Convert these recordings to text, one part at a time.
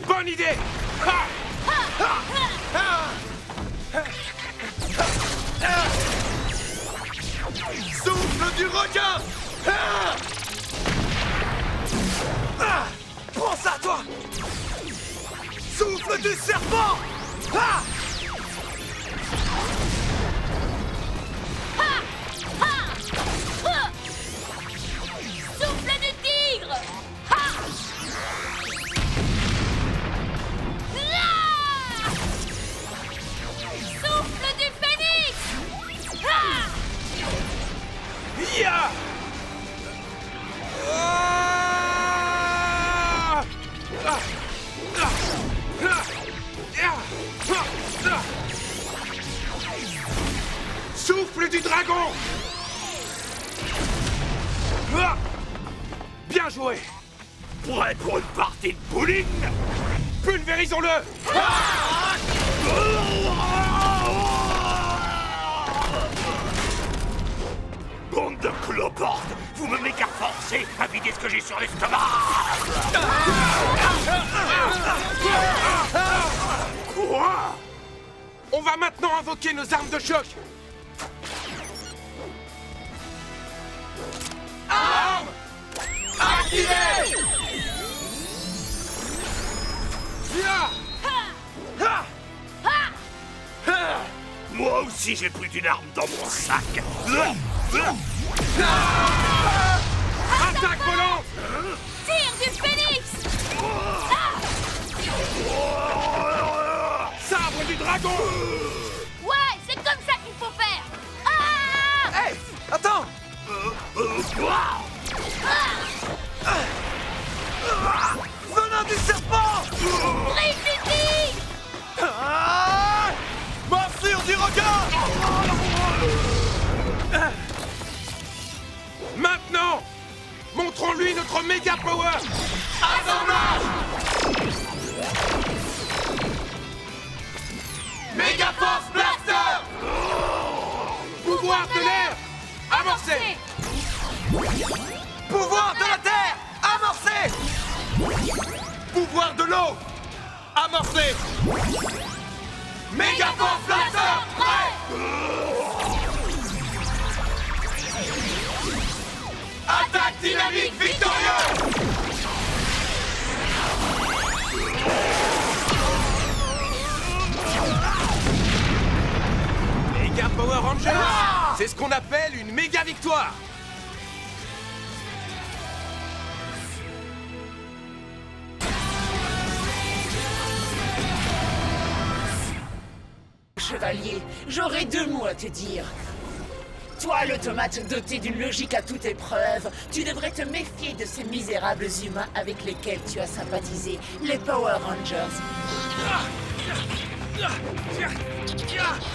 Bonne idée! Ah! Souffle du requin! Prends ça, toi! Souffle du serpent! Souffle du tigre! Souffle du phénix! Ya! Souffle du dragon! Bien joué! Prêt pour une partie de bowling? Pulvérisons-le! Bande de cloportes! Vous me méga forcez à vider ce que j'ai sur l'estomac! Quoi? On va maintenant invoquer nos armes de choc! Armes activées! Moi aussi j'ai plus d'une arme dans mon sac! Attaque volante! Tire du phénix! Sabre du dragon! Ouais, c'est comme ça qu'il faut faire! Hey! Attends! Venin du serpent! Griffe du tigre! Morsure du requin! Maintenant! Montrons-lui notre méga power! Assemblage! Méga Force Blaster! Pouvoir de l'air! Amorcé! Pouvoir de la terre! Amorcé! Pouvoir de l'eau! Amorcé! Méga Force Blaster! Prêt! Attaque dynamique victorieuse! Méga Power Rangers! C'est ce qu'on appelle une méga victoire! Chevalier, j'aurais deux mots à te dire. Toi, l'automate doté d'une logique à toute épreuve, tu devrais te méfier de ces misérables humains avec lesquels tu as sympathisé, les Power Rangers.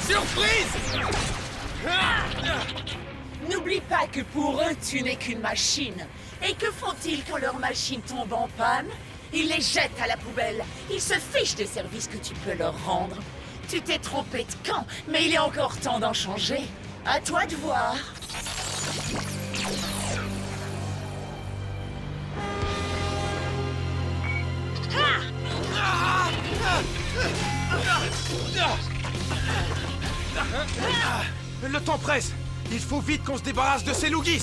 Surprise! N'oublie pas que pour eux, tu n'es qu'une machine. Et que font-ils quand leur machine tombe en panne? Ils les jettent à la poubelle. Ils se fichent des services que tu peux leur rendre. Tu t'es trompé de camp, mais il est encore temps d'en changer. À toi de voir. Le temps presse! Il faut vite qu'on se débarrasse de ces Lougis!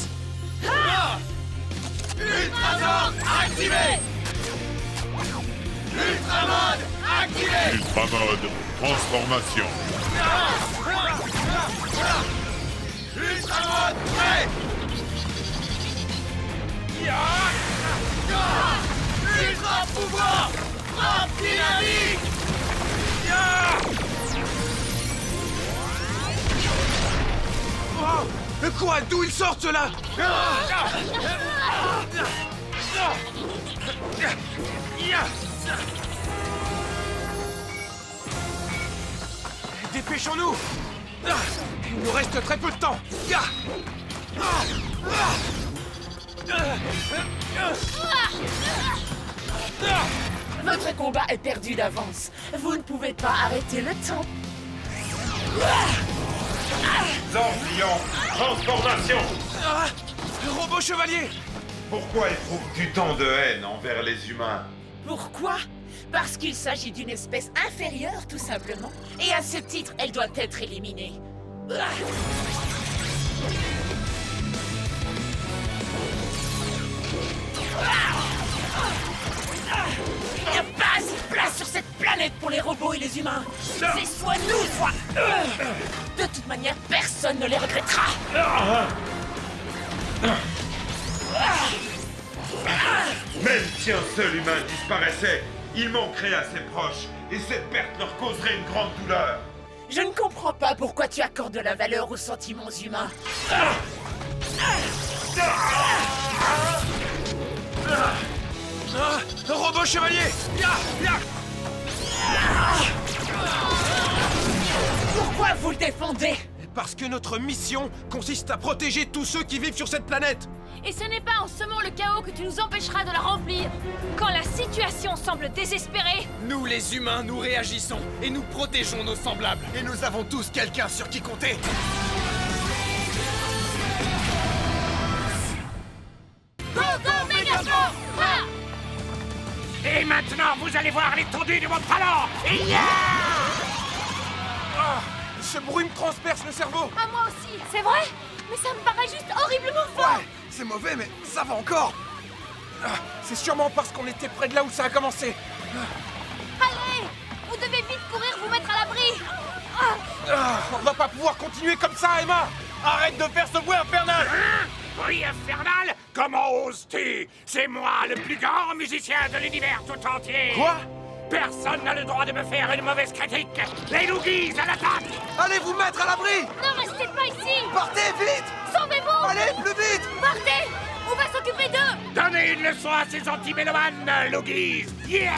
Ultramode activé! Ultramode activé! Ultramode, transformation. Ultramode prêt! Ultra pouvoir! Frappe dynamique! Oh, quoi? D'où ils sortent, ceux-là? Dépêchons-nous! Il nous reste très peu de temps! Votre combat est perdu d'avance. Vous ne pouvez pas arrêter le temps. Zordion, transformation. Robot chevalier! Pourquoi éprouves-tu tant de haine envers les humains? Pourquoi? Parce qu'il s'agit d'une espèce inférieure, tout simplement. Et à ce titre, elle doit être éliminée. Il n'y a pas assez de place sur cette planète pour les robots et les humains. C'est soit nous, soit eux. De toute manière, personne ne les regrettera. Même si un seul humain disparaissait, il manquerait à ses proches, et cette perte leur causerait une grande douleur. Je ne comprends pas pourquoi tu accordes de la valeur aux sentiments humains. Robot chevalier! Pourquoi vous le défendez? Parce que notre mission consiste à protéger tous ceux qui vivent sur cette planète. Et ce n'est pas en semant le chaos que tu nous empêcheras de la remplir. Quand la situation semble désespérée, Nous, les humains, nous réagissons et nous protégeons nos semblables. Et nous avons tous quelqu'un sur qui compter. go go Megaforce! Ah! Et maintenant, vous allez voir l'étendue de mon talent. Ce bruit me transperce le cerveau. À moi aussi, c'est vrai? Mais ça me paraît juste horriblement fort! Ouais, c'est mauvais, mais ça va encore. C'est sûrement parce qu'on était près de là où ça a commencé. Allez! Vous devez vite courir vous mettre à l'abri! On va pas pouvoir continuer comme ça, Emma. Arrête de faire ce bruit infernal. Bruit infernal? Comment oses-tu? C'est moi, le plus grand musicien de l'univers tout entier. Quoi? Personne n'a le droit de me faire une mauvaise critique. Les Loogies à l'attaque! Allez vous mettre à l'abri. Ne restez pas ici! Partez vite. Sauvez-vous! Allez, plus vite. Partez! On va s'occuper d'eux! Donnez une leçon à ces anti-mélomanes, Loogies! Yeah!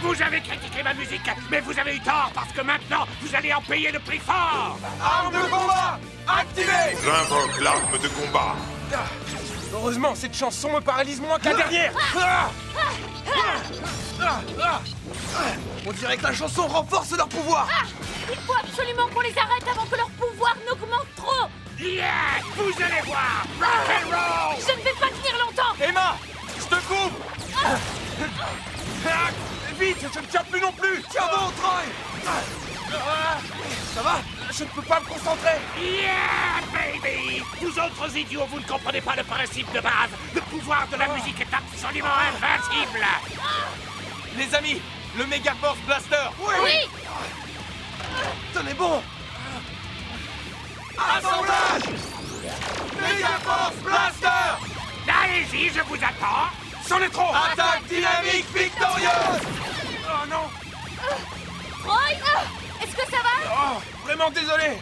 Vous avez critiqué ma musique, mais vous avez eu tort parce que maintenant, vous allez en payer le prix fort! Arme de combat activée. J'invoque l'arme de combat. Heureusement, cette chanson me paralyse moins que la dernière. On dirait que la chanson renforce leur pouvoir. Ah! Il faut absolument qu'on les arrête avant que leur pouvoir n'augmente trop! Yeah! Vous allez voir! Rock'n'roll! Je ne vais pas tenir longtemps! Emma, je te coupe. Vite, je ne tiens plus non plus. Tiens bon, Troy. Ça va? Je ne peux pas me concentrer. Yeah, baby! Vous autres idiots, vous ne comprenez pas le principe de base. Le pouvoir de la musique est absolument invincible. Les amis, le Megaforce Blaster. Oui! Tenez bon. Assemblage. Megaforce Blaster. Allez-y, je vous attends. C'en est trop. Attaque dynamique victorieuse. Oh non. Roy! Est-ce que ça va? Oh, vraiment désolé.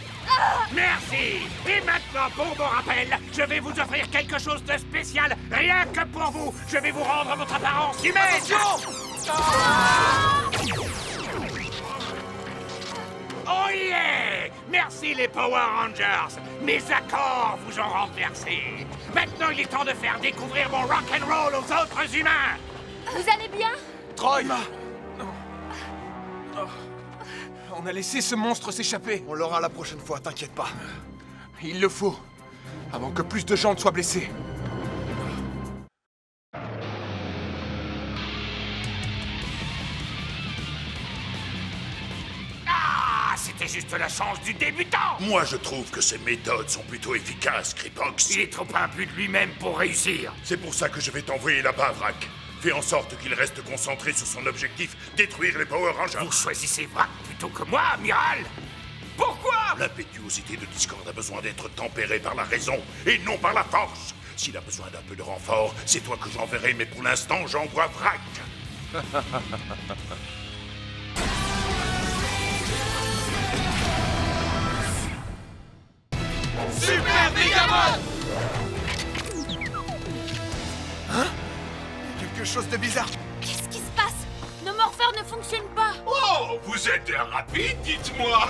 Merci. Et maintenant, pour mon rappel, je vais vous offrir quelque chose de spécial, rien que pour vous. Je vais vous rendre votre apparence humaine. Attention. Oh yeah! Merci les Power Rangers! Mes accords vous ont renversé! Maintenant, il est temps de faire découvrir mon rock'n'roll aux autres humains! Vous allez bien? Troy. On a laissé ce monstre s'échapper. On l'aura la prochaine fois, t'inquiète pas. Il le faut, avant que plus de gens ne soient blessés. Ah! C'était juste la chance du débutant! Moi, je trouve que ces méthodes sont plutôt efficaces, Kripox. Il est trop imbu de lui-même pour réussir! C'est pour ça que je vais t'envoyer là-bas, Vrak. Fais en sorte qu'il reste concentré sur son objectif, détruire les Power Rangers. Vous choisissez Vrak plutôt que moi, amiral! Pourquoi? L'impétuosité de Discord a besoin d'être tempérée par la raison et non par la force. S'il a besoin d'un peu de renfort, c'est toi que j'enverrai, mais pour l'instant, j'envoie Vrak. Super Megamon! Hein? Quelque chose de bizarre. Qu'est-ce qui se passe? Nos morpheurs ne fonctionnent pas! Oh, vous êtes rapide, dites-moi.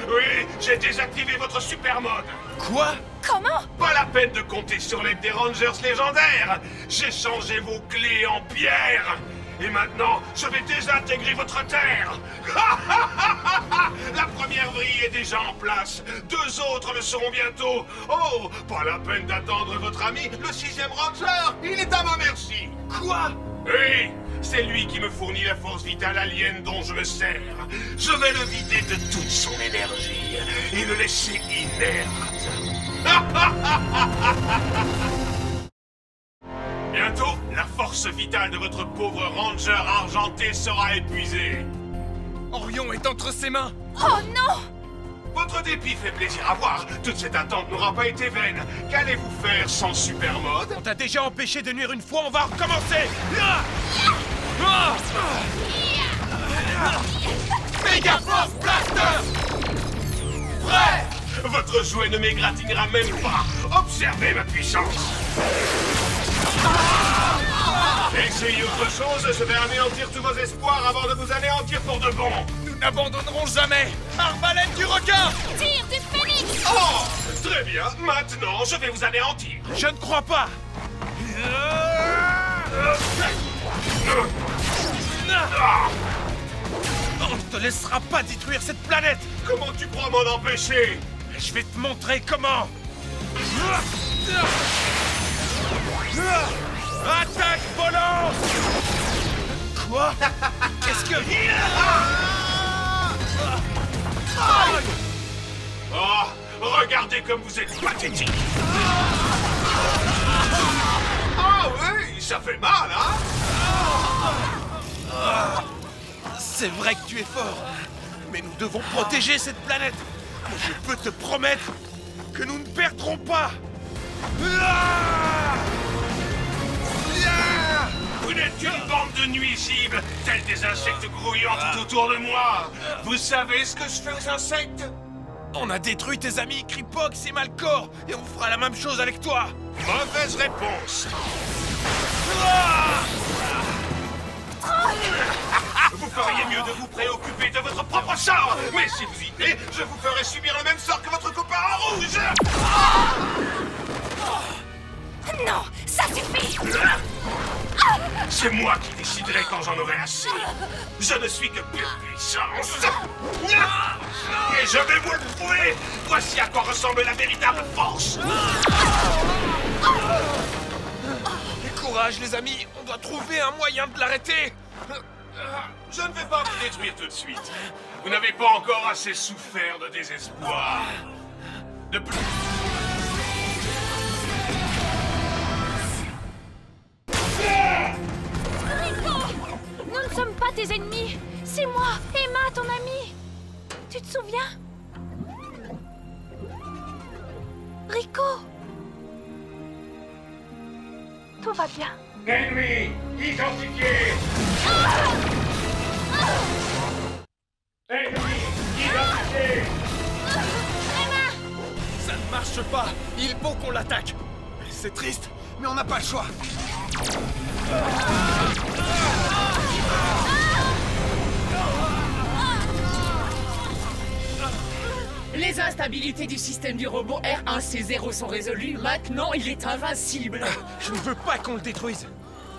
Oui, j'ai désactivé votre super mode. Quoi? Comment? Pas la peine de compter sur l'aide des Rangers légendaires. J'ai changé vos clés en pierre. Et maintenant, je vais désintégrer votre terre. La première vrille est déjà en place. 2 autres le seront bientôt. Oh, pas la peine d'attendre votre ami, le 6e Ranger. Il est à ma merci. Quoi? Oui, c'est lui qui me fournit la force vitale alien dont je me sers. Je vais le vider de toute son énergie et le laisser inerte. Bientôt, la force vitale de votre pauvre ranger argenté sera épuisée. Orion est entre ses mains. Oh non! Votre dépit fait plaisir à voir. Toute cette attente n'aura pas été vaine. Qu'allez-vous faire sans super mode? On t'a déjà empêché de nuire une fois, on va recommencer. Mega Force Blaster! Prêt! Votre jouet ne m'égratignera même pas. Observez ma puissance. Essayez autre chose, je vais anéantir tous vos espoirs avant de vous anéantir pour de bon. Nous n'abandonnerons jamais. Arbalète du requin! Tire du phénix! Oh! Très bien, maintenant je vais vous anéantir. Je ne crois pas. On ne te laissera pas détruire cette planète. Comment tu crois m'en empêcher? Je vais te montrer comment. Attaque volante! Quoi? Qu'est-ce que... Oh! Regardez comme vous êtes pathétique. Ah oui, ça fait mal, hein? C'est vrai que tu es fort, mais nous devons protéger cette planète. Je peux te promettre que nous ne perdrons pas. Vous n'êtes qu'une bande de nuisibles, tels des insectes grouillants tout autour de moi. Vous savez ce que je fais aux insectes? On a détruit tes amis Kripox et Malcor, et on fera la même chose avec toi. Mauvaise réponse. Vous feriez mieux de vous préoccuper de votre propre sort. Mais si vous y tenez, je vous ferai subir le même sort que votre copain en rouge. Non, ça suffit! C'est moi qui déciderai quand j'en aurai assez. Je ne suis que pure puissance. Et je vais vous le prouver. Voici à quoi ressemble la véritable force. Courage les amis, on doit trouver un moyen de l'arrêter. Je ne vais pas vous détruire tout de suite. Vous n'avez pas encore assez souffert de désespoir. De plus... Rico! Nous ne sommes pas tes ennemis. C'est moi, Emma, ton amie. Tu te souviens? Rico! Tout va bien. Ennemi identifié. Ennemi identifié. Ça ne marche pas, il faut qu'on l'attaque. C'est triste, mais on n'a pas le choix. Les instabilités du système du robot R1C0 sont résolues. Maintenant, il est invincible. Je ne veux pas qu'on le détruise.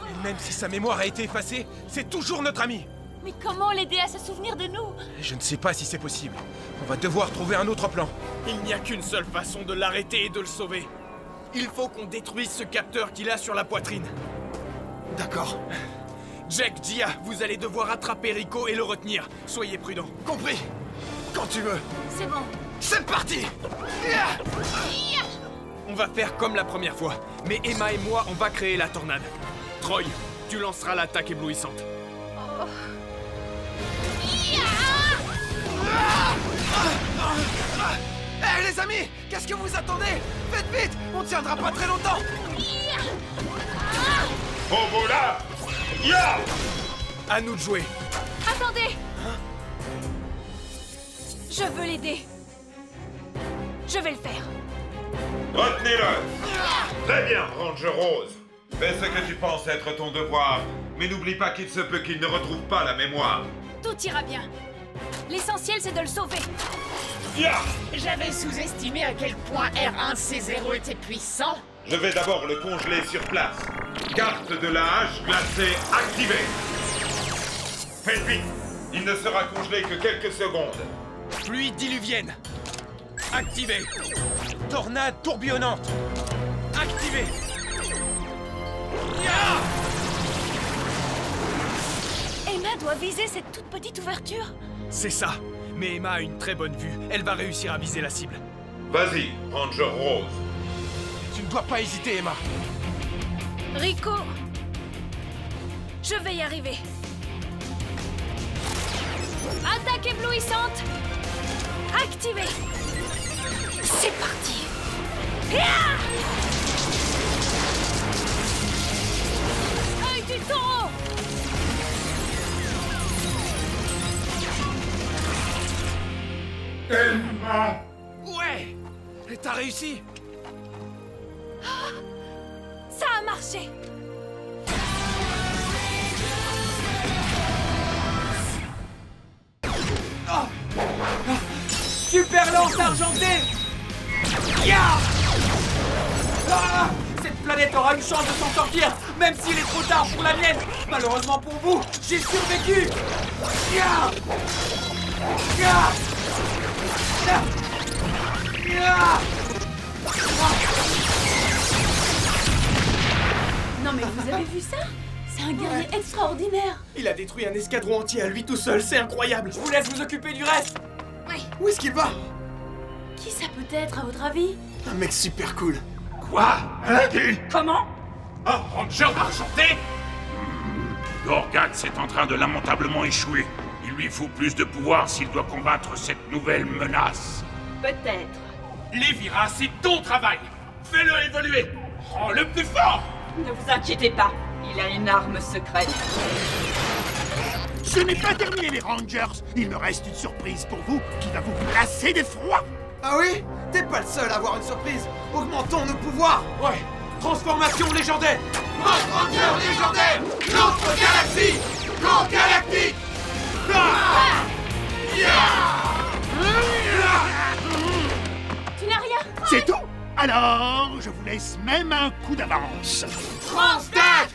Et même si sa mémoire a été effacée, c'est toujours notre ami. Mais comment l'aider à se souvenir de nous? Je ne sais pas si c'est possible. On va devoir trouver un autre plan. Il n'y a qu'une seule façon de l'arrêter et de le sauver. Il faut qu'on détruise ce capteur qu'il a sur la poitrine. D'accord. Jack, Gia, vous allez devoir attraper Rico et le retenir. Soyez prudents. Compris. Quand tu veux. C'est bon. C'est parti. On va faire comme la première fois. Mais Emma et moi, on va créer la tornade. Troy, tu lanceras l'attaque éblouissante. Hé les amis, qu'est-ce que vous attendez? Faites vite, on tiendra pas très longtemps. Au bout là. Ya! À nous de jouer. Attendez! Je veux l'aider. Je vais le faire. Retenez-le. Très bien, Ranger Rose. Fais ce que tu penses être ton devoir, mais n'oublie pas qu'il se peut qu'il ne retrouve pas la mémoire. Tout ira bien. L'essentiel, c'est de le sauver. Ya! J'avais sous-estimé à quel point R1C0 était puissant. Je vais d'abord le congeler sur place. Carte de la hache glacée activée. Faites vite. Il ne sera congelé que quelques secondes. Pluie diluvienne. Activé. Tornade tourbillonnante. Activé. Ya! Emma doit viser cette toute petite ouverture. C'est ça. Mais Emma a une très bonne vue. Elle va réussir à viser la cible. Vas-y, Ranger Rose. Tu ne dois pas hésiter, Emma. Rico, je vais y arriver. Attaque éblouissante activée. C'est parti. Œil du taureau. Emma! Ouais. T'as réussi. Ça a marché. Super lance argentée. Ya! Ah! Cette planète aura une chance de s'en sortir, même s'il est trop tard pour la mienne. Malheureusement pour vous, j'ai survécu. Ya! Ya! Ya! Ya! Non mais vous avez vu ça? C'est un guerrier extraordinaire. Il a détruit un escadron entier à lui tout seul, c'est incroyable. Je vous laisse vous occuper du reste. Où est-ce qu'il va? Qui ça peut être à votre avis? Un mec super cool. Quoi? Comment? Un Ranger argenté? Gorgat est en train de lamentablement échouer. Il lui faut plus de pouvoir s'il doit combattre cette nouvelle menace. Peut-être. Lévira, c'est ton travail. Fais-le évoluer. Rends-le plus fort. Ne vous inquiétez pas, il a une arme secrète. Ce n'est pas terminé les Rangers. Il me reste une surprise pour vous qui va vous glacer d'effroi. Ah oui? T'es pas le seul à avoir une surprise. Augmentons nos pouvoirs. Ouais. Transformation légendaire. Ranger légendaire. L'autre galaxie. Grand galactique. Tu n'as rien. C'est tout? Alors, je vous laisse même un coup d'avance. Transtat.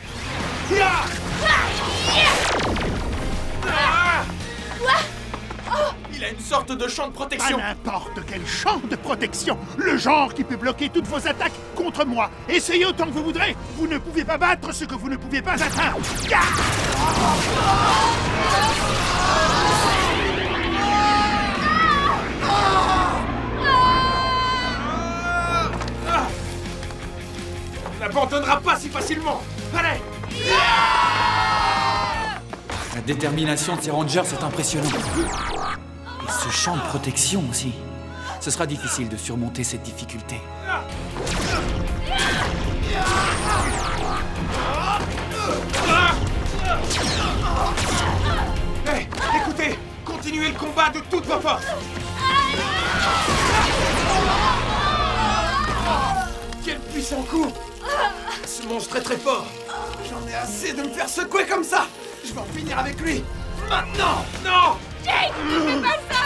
Il a une sorte de champ de Pas protection. n'importe quel champ de protection. Le genre qui peut bloquer toutes vos attaques contre moi. Essayez autant que vous voudrez. Vous ne pouvez pas battre ce que vous ne pouvez pas atteindre. On n'abandonnera pas si facilement. Allez. La détermination de ces Rangers est impressionnante. Et ce champ de protection aussi. Ce sera difficile de surmonter cette difficulté. Hey, écoutez, continuez le combat de toutes vos forces. Quel puissant coup. Ce monstre est très fort. J'en ai assez de me faire secouer comme ça. Je vais en finir avec lui. Maintenant. Non. Jake, ne fais pas ça.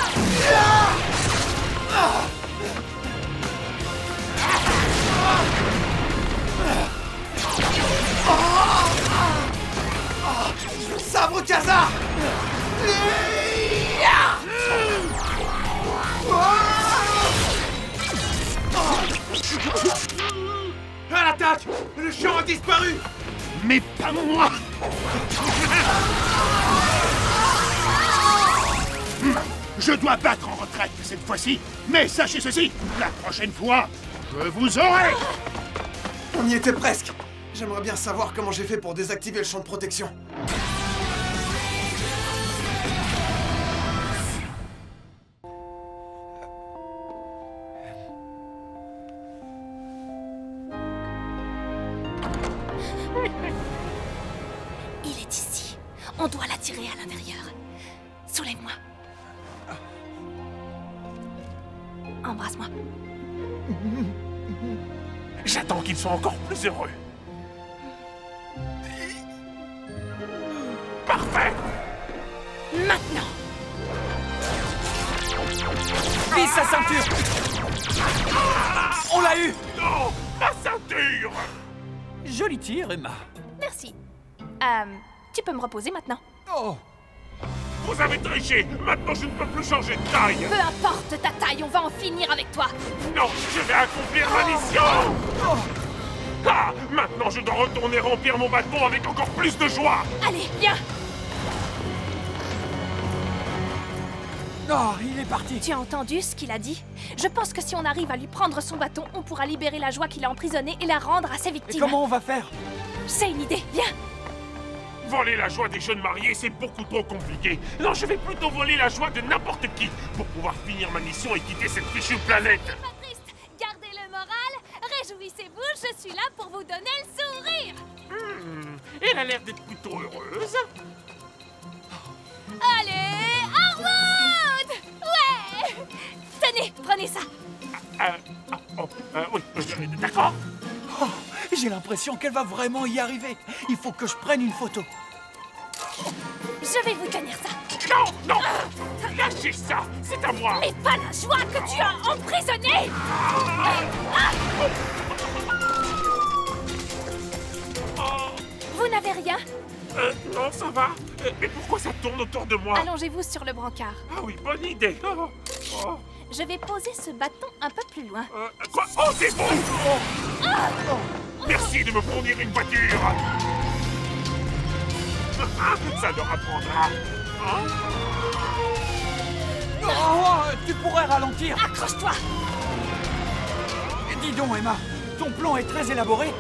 Sabre Khazar. À l'attaque. Le champ a disparu. Mais pas moi. Je dois battre en retraite cette fois-ci. Mais sachez ceci, la prochaine fois, je vous aurai. On y était presque. J'aimerais bien savoir comment j'ai fait pour désactiver le champ de protection. Il est ici. On doit l'attirer à l'intérieur. Soulève-moi. Embrasse-moi. J'attends qu'ils soient encore plus heureux. Parfait. Maintenant. Vise sa ceinture. On l'a eu. Non, ma ceinture. Joli tir, Emma. Merci. Tu peux me reposer maintenant. Oh. Vous avez triché. Maintenant, je ne peux plus changer de taille. Peu importe ta taille, on va en finir avec toi. Non, je vais accomplir ma mission. Ah, maintenant, je dois retourner remplir mon bâton avec encore plus de joie. Allez, viens. Oh, il est parti. Tu as entendu ce qu'il a dit? Je pense que si on arrive à lui prendre son bâton, on pourra libérer la joie qu'il a emprisonnée et la rendre à ses Et victimes. comment on va faire? C'est une idée, viens. Voler la joie des jeunes mariés, c'est beaucoup trop compliqué. Non, je vais plutôt voler la joie de n'importe qui pour pouvoir finir ma mission et quitter cette fichue planète. Pas triste, gardez le moral, réjouissez-vous, je suis là pour vous donner le sourire. Elle a l'air d'être plutôt heureuse. Allez, Harwood! Ouais! Tenez, prenez ça. Oui, d'accord. Oh, j'ai l'impression qu'elle va vraiment y arriver. Il faut que je prenne une photo. Je vais vous tenir ça. Non, non. Lâchez ça, c'est à moi. Mais pas la joie que tu as emprisonnée! Vous n'avez rien? Non, ça va. Mais pourquoi ça tourne autour de moi? Allongez-vous sur le brancard. Ah oui, bonne idée. Je vais poser ce bâton un peu plus loin. Quoi? Oh, c'est bon. Merci de me fournir une voiture. Ça leur apprendra. Hein? Oh, tu pourrais ralentir. Accroche-toi! Dis donc, Emma, ton plan est très élaboré.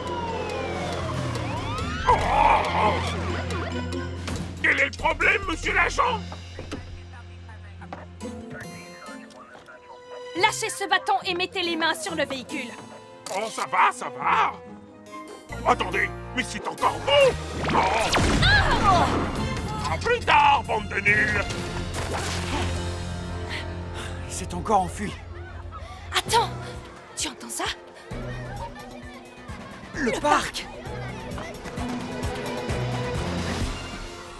Quel est le problème, monsieur l'agent? Lâchez ce bâton et mettez les mains sur le véhicule. Oh, ça va, ça va. Attendez, mais c'est encore beau. À plus tard, bande de nuls. Il s'est encore enfui. Attends! Tu entends ça? Le parc.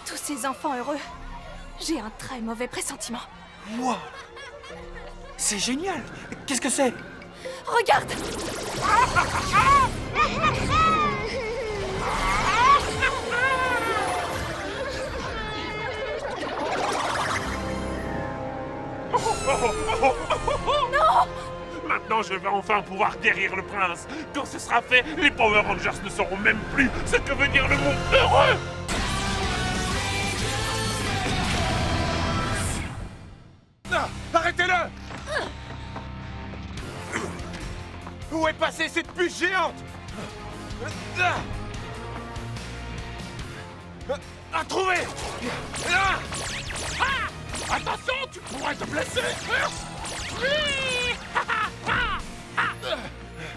Tous ces enfants heureux. J'ai un très mauvais pressentiment. Wow. C'est génial. Qu'est-ce que c'est? Regarde! Non! Maintenant, je vais enfin pouvoir guérir le prince. Quand ce sera fait, les Power Rangers ne sauront même plus ce que veut dire le mot heureux. Arrêtez-le! Où est passée cette puce géante? À trouver! Là! Attention, tu pourrais te blesser.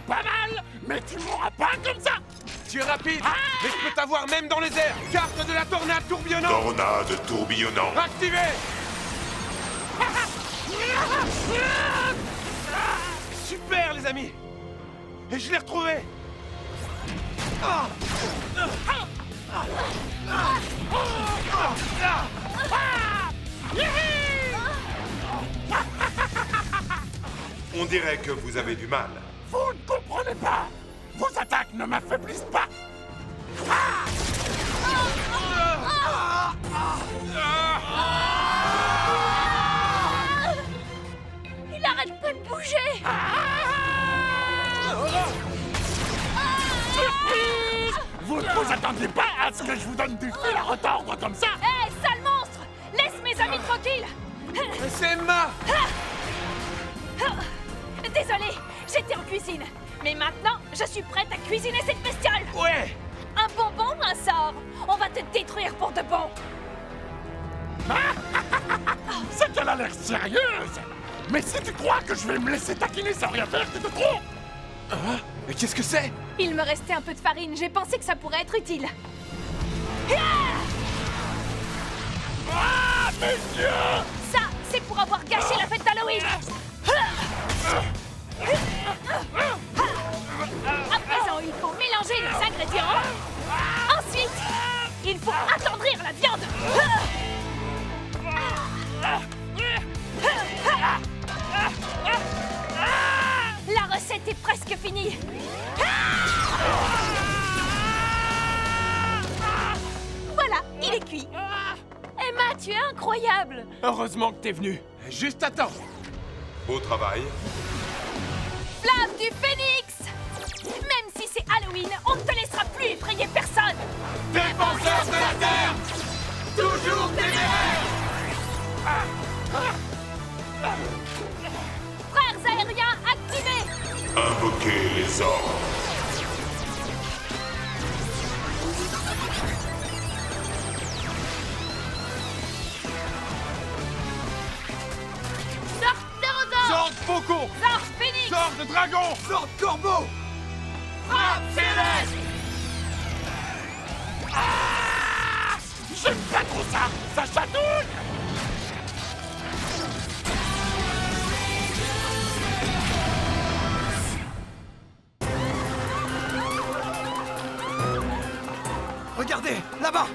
Pas mal, mais tu mourras pas comme ça. Tu es rapide, mais je peux t'avoir même dans les airs. Carte de la tornade tourbillonnante. Tornade tourbillonnant. Activé. Super, les amis. Et je l'ai retrouvé. On dirait que vous avez du mal. Vous ne comprenez pas. Vos attaques ne m'affaiblissent pas. Il arrête pas de bouger! Vous ne vous attendiez pas à ce que je vous donne du fil à retordre comme ça? Hé, sale monstre! Laisse mes amis tranquilles! C'est Emma. Désolée, j'étais en cuisine. Mais maintenant, je suis prête à cuisiner cette bestiole! Ouais. Un bonbon ou un sort? On va te détruire pour de bon! C'est qu'elle a l'air sérieuse. Mais si tu crois que je vais me laisser taquiner sans rien faire, tu te trompes. Mais qu'est-ce que c'est? Il me restait un peu de farine, j'ai pensé que ça pourrait être utile. Ah, mes yeux! Ça, c'est pour avoir gâché la fête d'Halloween! À présent, il faut mélanger les ingrédients. Ensuite, il faut attendrir la viande. La recette est presque finie. Voilà, il est cuit. Emma, tu es incroyable. Heureusement que t'es venu. Juste à temps. Beau travail. Flamme du phénix. Même si c'est Halloween, on ne te laissera plus effrayer personne. Défenseurs de la Terre, toujours téméraires. Sort de dragon! Sort de corbeau! Frappe céleste! Ah! J'aime pas trop ça! Ça chatouille! Regardez, là-bas!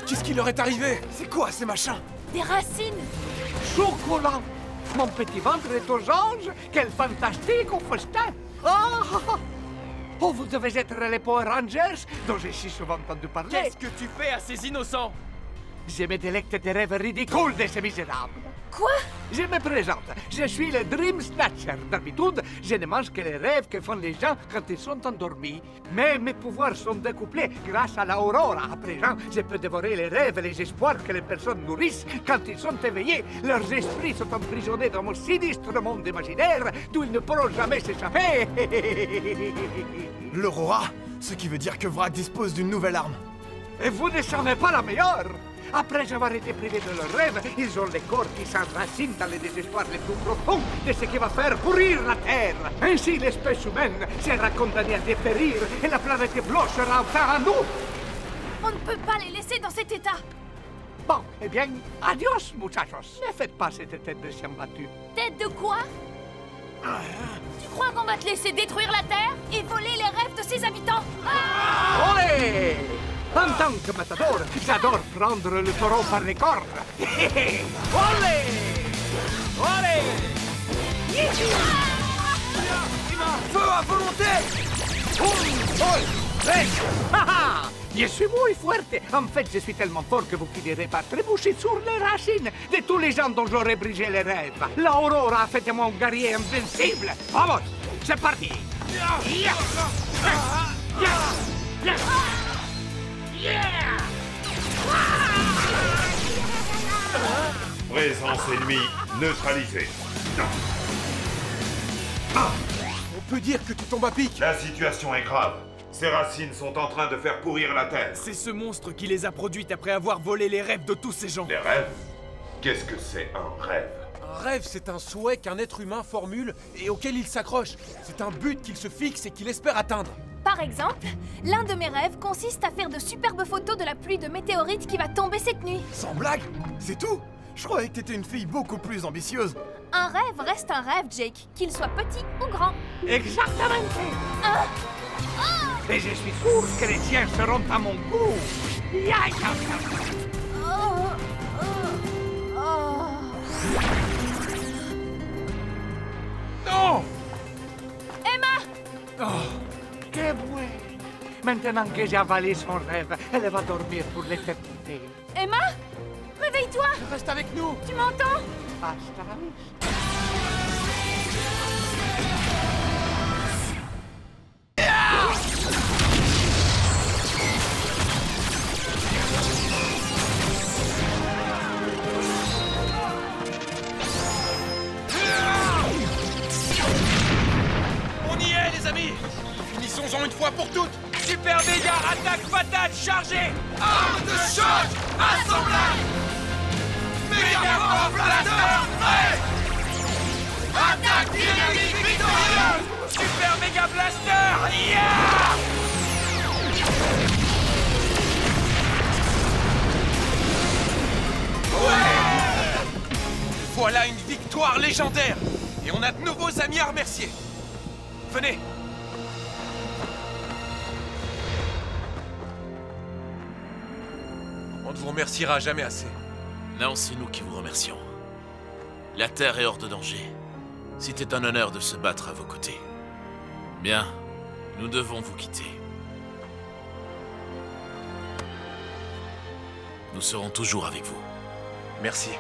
Qu'est-ce qui leur est arrivé? C'est quoi ces machins? Des racines! Chocolat! Mon petit ventre est aux anges! Quel fantastique festin! Oh, vous devez être les Power Rangers dont j'ai si souvent entendu parler. Qu'est-ce que tu fais à ces innocents? Je me délecte des rêves ridicules de ces misérables. Quoi? Je me présente. Je suis le Dream Snatcher. D'habitude, je ne mange que les rêves que font les gens quand ils sont endormis. Mais mes pouvoirs sont décuplés grâce à l'Aurora. À présent, je peux dévorer les rêves et les espoirs que les personnes nourrissent quand ils sont éveillés. Leurs esprits sont emprisonnés dans mon sinistre monde imaginaire d'où ils ne pourront jamais s'échapper. L'Aurora? Ce qui veut dire que Vrak dispose d'une nouvelle arme. Et vous ne savez pas la meilleure! Après avoir été privés de leurs rêves, ils ont les corps qui s'enracinent dans les désespoirs les plus profonds de ce qui va faire pourrir la Terre. Ainsi, l'espèce humaine sera condamnée à dépérir et la planète bleue sera enfin à nous. On ne peut pas les laisser dans cet état! Bon, eh bien, adios, muchachos. Ne faites pas cette tête de chien battu. Tête de quoi? Tu crois qu'on va te laisser détruire la Terre et voler les rêves de ses habitants? Olé! En tant que matador, j'adore prendre le taureau par les cornes. Olé! Olé! Feu à volonté! Je suis muy fuerte. En fait, je suis tellement fort que vous finirez par trébucher sur les racines de tous les gens dont j'aurais brisé les rêves. L'Aurora a fait de moi un guerrier invincible. Vamos, c'est parti. Présence ennemie neutralisée. On peut dire que tu tombes à pic. La situation est grave. Ces racines sont en train de faire pourrir la Terre. C'est ce monstre qui les a produites après avoir volé les rêves de tous ces gens. Les rêves? Qu'est-ce que c'est un rêve? Un rêve, c'est un souhait qu'un être humain formule et auquel il s'accroche. C'est un but qu'il se fixe et qu'il espère atteindre. Par exemple, l'un de mes rêves consiste à faire de superbes photos de la pluie de météorites qui va tomber cette nuit. Sans blague? C'est tout? Je croyais que t'étais une fille beaucoup plus ambitieuse. Un rêve reste un rêve, Jake, qu'il soit petit ou grand. Exactement. Hein? Et je suis sûr que les tiens seront à mon goût. Non! Emma! Que boué! Maintenant que j'ai avalé son rêve, elle va dormir pour l'éternité. Emma? Réveille-toi! Reste avec nous! Tu m'entends? Hasta la vista. On y est, les amis! Finissons-en une fois pour toutes! Super méga attaque patate chargée! Arme de choc! Assemblage! Méga blaster prêt! Attaque dynamique victorieuse! Super méga blaster! Yeah! Ouais! Voilà une victoire légendaire! Et on a de nouveaux amis à remercier! Venez! On ne vous remerciera jamais assez. Non, c'est nous qui vous remercions. La Terre est hors de danger. C'était un honneur de se battre à vos côtés. Bien, nous devons vous quitter. Nous serons toujours avec vous. Merci.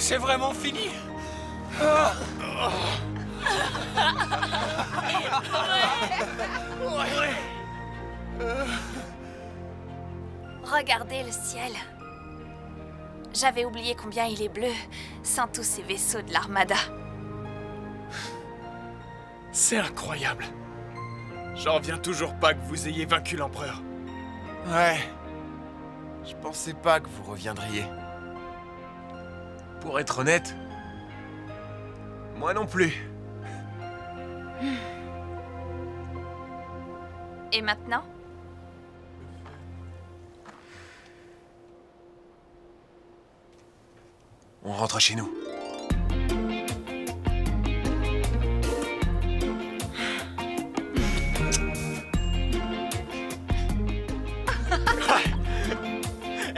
C'est vraiment fini? Regardez le ciel. J'avais oublié combien il est bleu, sans tous ces vaisseaux de l'Armada. C'est incroyable. J'en reviens toujours pas que vous ayez vaincu l'Empereur. Ouais. Je pensais pas que vous reviendriez. Pour être honnête, moi non plus. Et maintenant? On rentre chez nous.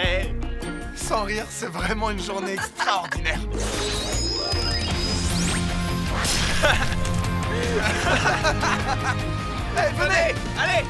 Eh, Sans rire, c'est vraiment une journée extraordinaire. venez, allez!